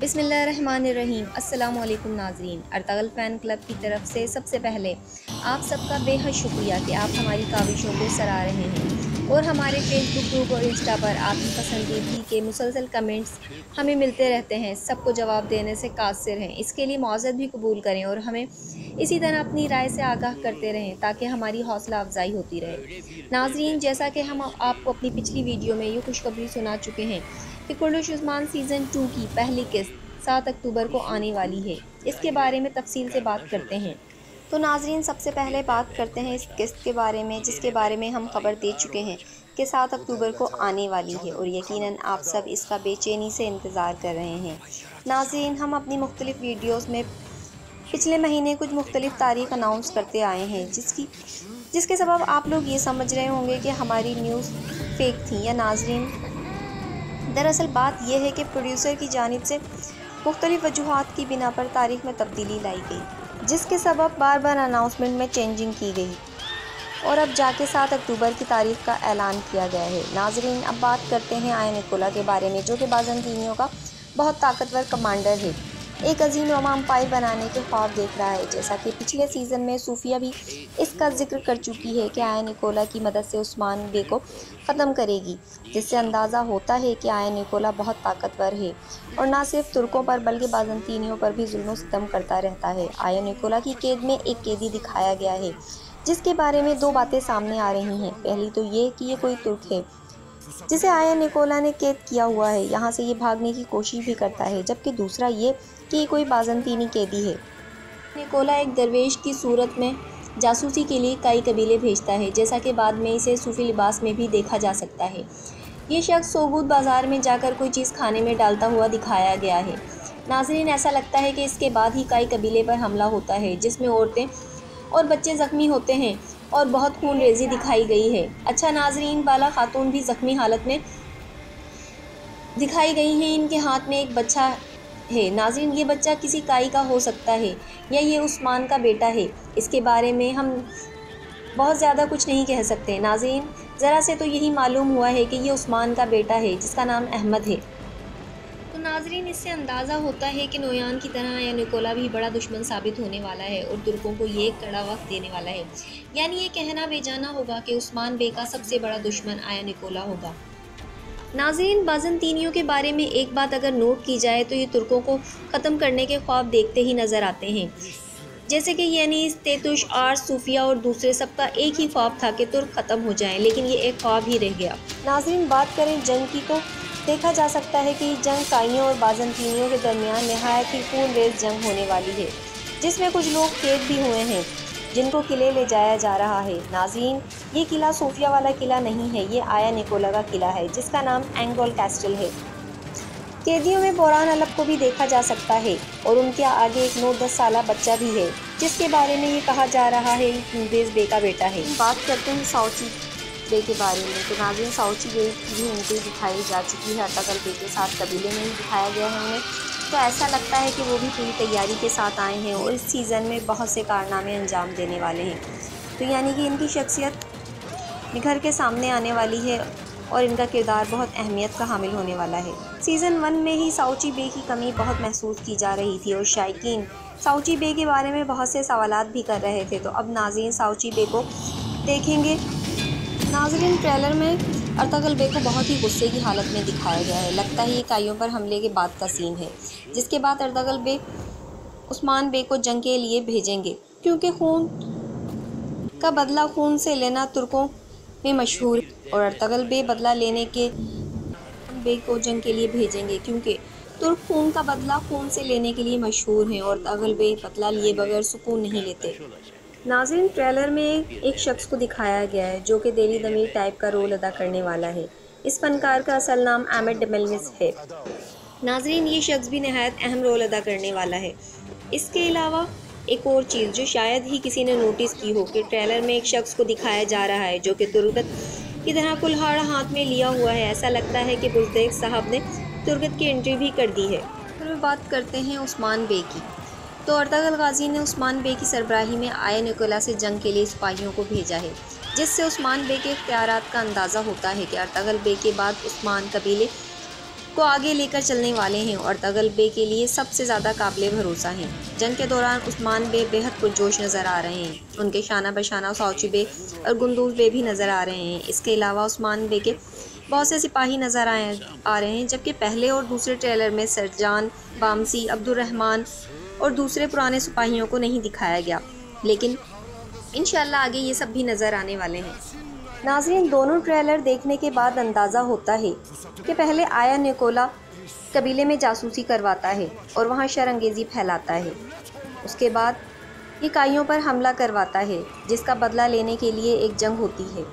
बिस्मिल्लाहिर्रहमानिर्रहीम। अस्सलामुअलैकुम नाज़रीन, अर्तगल फ़ैन क्लब की तरफ से सबसे पहले आप सबका बेहद शुक्रिया कि आप हमारी काविशों को सराह रहे हैं और हमारे फ़ेसबुक ग्रुप और इंस्टा पर आपकी पसंदीदगी के मुसलसल कमेंट्स हमें मिलते रहते हैं। सबको जवाब देने से कासिर हैं, इसके लिए मौज़त भी कबूल करें और हमें इसी तरह अपनी राय से आगाह करते रहें ताकि हमारी हौसला अफजाई होती रहे। नाज़रीन, जैसा कि हम आपको अपनी पिछली वीडियो में ये खुशखबरी सुना चुके हैं कि कुर्दिश उस्मान सीज़न 2 की पहली किस्त 7 अक्टूबर को आने वाली है। इसके बारे में तफसील से बात करते हैं। तो नाज़रीन, सबसे पहले बात करते हैं इस किस्त के बारे में, जिसके बारे में हम खबर दे चुके हैं कि 7 अक्टूबर को आने वाली है और यकीनन आप सब इसका बेचैनी से इंतज़ार कर रहे हैं। नाज़रीन, हम अपनी मुख्तलिफ़ वीडियोज़ में पिछले महीने कुछ मुख्तलिफ़ तारीख अनाउंस करते आए हैं, जिसके सबब आप लोग ये समझ रहे होंगे कि हमारी न्यूज़ फेक थी। या नाज़रीन, दरअसल बात यह है कि प्रोड्यूसर की जानिब से मुख्तलिफ़ वजूहात की बिना पर तारीख में तब्दीली लाई गई, जिसके सबब बार बार अनाउंसमेंट में चेंजिंग की गई और अब जाके 7 अक्टूबर की तारीख का ऐलान किया गया है। नाज़रीन, अब बात करते हैं आया निकोला के बारे में, जो कि बाज़ंतीनियों का बहुत ताकतवर कमांडर है। एक अजीम रोमा अम्पायर बनाने के ख्वाब देख रहा है। जैसा कि पिछले सीज़न में सूफिया भी इसका जिक्र कर चुकी है कि आया निकोला की मदद से उस्मान बे को ख़त्म करेगी, जिससे अंदाज़ा होता है कि आया निकोला बहुत ताकतवर है और ना सिर्फ तुर्कों पर बल्कि बाज़ंतीनियों पर भी जुल्म सितम करता रहता है। आया निकोला की कैद में एक कैदी दिखाया गया है, जिसके बारे में दो बातें सामने आ रही हैं। पहली तो ये कि ये कोई तुर्क है जिसे आया निकोला ने कैद किया हुआ है, यहाँ से ये भागने की कोशिश भी करता है, जबकि दूसरा ये कि ये कोई बाज़ंतीनी कैदी है। निकोला एक दरवेश की सूरत में जासूसी के लिए कई कबीले भेजता है, जैसा कि बाद में इसे सूफी लिबास में भी देखा जा सकता है। ये शख्स सोगूद बाज़ार में जाकर कोई चीज़ खाने में डालता हुआ दिखाया गया है। नाज़रीन, ऐसा लगता है कि इसके बाद ही कई कबीले पर हमला होता है, जिसमें औरतें और बच्चे ज़ख्मी होते हैं और बहुत खून रेजी दिखाई गई है। अच्छा नाज़रीन, बाला खातून भी ज़ख्मी हालत में दिखाई गई हैं। इनके हाथ में एक बच्चा है। नाज़रीन, ये बच्चा किसी काई का हो सकता है या ये उस्मान का बेटा है। इसके बारे में हम बहुत ज़्यादा कुछ नहीं कह सकते। नाज़रीन, ज़रा से तो यही मालूम हुआ है कि ये उस्मान का बेटा है, जिसका नाम अहमद है। तो नाज़रीन, इससे अंदाज़ा होता है कि नोयान की तरह आया निकोला भी बड़ा दुश्मन साबित होने वाला है और तुर्कों को ये कड़ा वक्त देने वाला है। यानी ये कहना बेजाना होगा कि उस्मान बे का सबसे बड़ा दुश्मन आया निकोला होगा। नाज़रीन, बाज़ंतीनियों के बारे में एक बात अगर नोट की जाए तो ये तुर्कों को ख़त्म करने के ख्वाब देखते ही नज़र आते हैं। जैसे कि यानीस, तेतुश, आर्स, सूफिया और दूसरे सबका एक ही ख्वाब था कि तुर्क ख़त्म हो जाएं, लेकिन ये एक ख्वाब ही रह गया। नाज़रीन, बात करें जंग की तो देखा जा सकता है कि जंग काइयों और बाज़ंतीनियों के दरमियान नहायत ही खूनरेज़ जंग होने वाली है, जिसमें कुछ लोग कैद भी हुए हैं, जिनको किले ले जाया जा रहा है। नाज़रीन, ये किला सूफिया वाला किला नहीं है, ये आया निकोला का किला है, जिसका नाम एंगोल कैस्टल है। कैदियों में बोरान अलप को भी देखा जा सकता है और उनके आगे एक 9-10 साला बच्चा भी है, जिसके बारे में ये कहा जा रहा है मुंदेज बे का बेटा है। बात करते हैं साउची बे के बारे में। तो नाज़रीन, साउची बे की भी एंट्री दिखाई जा चुकी है। अर्तगल बे के साथ कबीले में ही दिखाया गया है उन्हें। तो ऐसा लगता है कि वो भी पूरी तैयारी के साथ आए हैं और इस सीज़न में बहुत से कारनामे अंजाम देने वाले हैं। तो यानी कि इनकी शख्सियत निखर के सामने आने वाली है और इनका किरदार बहुत अहमियत का हामिल होने वाला है। सीज़न 1 में ही साउची बे की कमी बहुत महसूस की जा रही थी और शायकीन साउची बे के बारे में बहुत से सवालात भी कर रहे थे। तो अब नाज़रीन, साउची बे को देखेंगे। नाज़रीन, ट्रेलर में अर्तगल बे को बहुत ही गुस्से की हालत में दिखाया गया है। लगता है ये काइयों पर हमले के बाद का सीन है, जिसके बाद अर्तगल बे उस्मान बे को जंग के लिए भेजेंगे, क्योंकि खून का बदला खून से लेना तुर्कों में मशहूर है और अर्तगल बे बदला लेने के बे को जंग के लिए भेजेंगे, क्योंकि तुर्क खून का बदला खून से लेने के लिए मशहूर हैं और अर्तगल बे बदला लिए बगैर सुकून नहीं लेते। नाज़रीन, ट्रेलर में एक शख्स को दिखाया गया है जो कि देली दमीर टाइप का रोल अदा करने वाला है। इस फनकार का असल नाम एमेट डेमेल्विस है। नाज़रीन, ये शख्स भी नहायत अहम रोल अदा करने वाला है। इसके अलावा एक और चीज़ जो शायद ही किसी ने नोटिस की हो कि ट्रेलर में एक शख्स को दिखाया जा रहा है जो कि तुर्गत की तरह कुल्हाड़ा हाथ में लिया हुआ है। ऐसा लगता है कि बुज़देग साहब ने तुर्गत की एंट्री भी कर दी है। फिर बात करते हैं उस्मान बे की। तो अर्तगल गाजी ने उस्मान बे की सरबराही में आया निकोला से जंग के लिए सिपाहियों को भेजा है, जिससे उस्मान बे के इख्तियारात का अंदाज़ा होता है कि अर्तगल बे के बाद उस्मान कबीले को आगे लेकर चलने वाले हैं और तगल बे के लिए सबसे ज़्यादा काबिल भरोसा हैं। जंग के दौरान उस्मान बे बेहद पुरजोश नज़र आ रहे हैं। उनके शाना बशाना सौची बे और गुंदूज बे भी नज़र आ रहे हैं। इसके अलावा उस्मान बे के बहुत से सिपाही नज़र आ रहे हैं, जबकि पहले और दूसरे ट्रेलर में सरजान, बामसी, अब्दुर्रहमान और दूसरे पुराने सिपाहियों को नहीं दिखाया गया, लेकिन इंशाल्लाह आगे ये सब भी नज़र आने वाले हैं। नाज़रीन, दोनों ट्रेलर देखने के बाद अंदाज़ा होता है कि पहले आया निकोला कबीले में जासूसी करवाता है और वहाँ शरअंगेज़ी फैलाता है। उसके बाद ये काइयों पर हमला करवाता है, जिसका बदला लेने के लिए एक जंग होती है।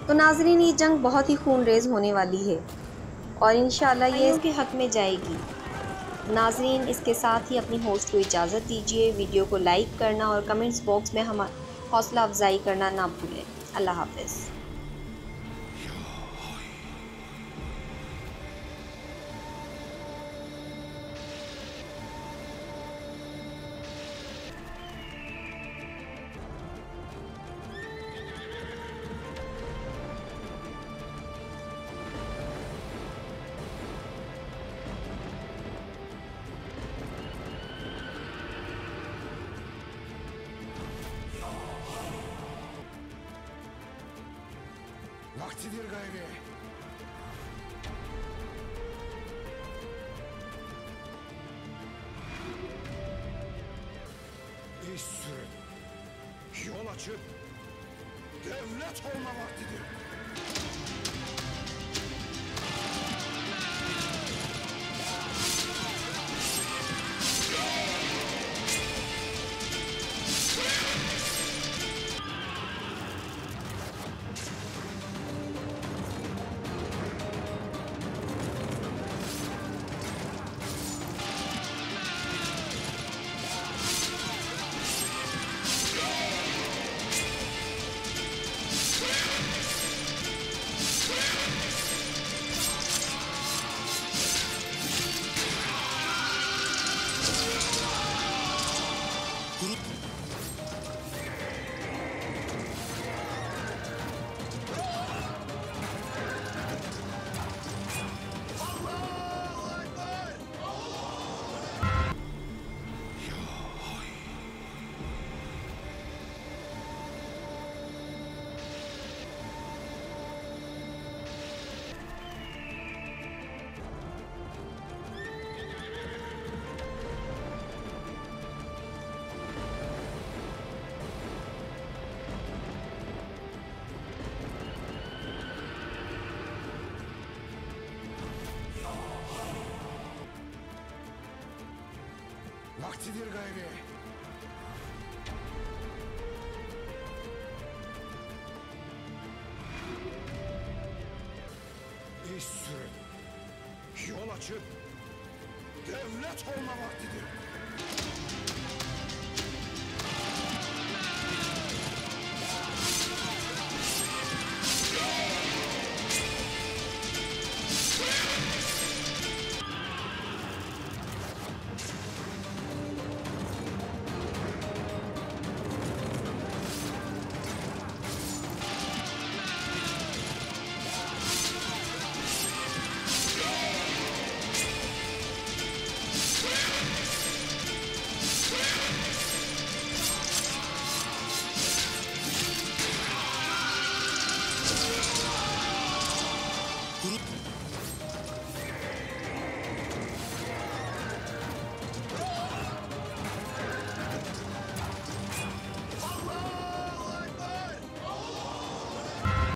तो नाज़रीन, ये जंग बहुत ही खूनरेज़ होने वाली है और इंशाल्लाह ये इसके हक़ में जाएगी। नाज़रीन, इसके साथ ही अपनी होस्ट को इजाज़त दीजिए। वीडियो को लाइक करना और कमेंट्स बॉक्स में हम हौसला अफजाई करना ना भूलें। अल्लाह हाफ़िज़। Vaktidir gayri. İş sürün. Yol açıp devlet olma vaktidir. Vaktidir gayri. İş sürün. Yol açıp devlet olma vaktidir.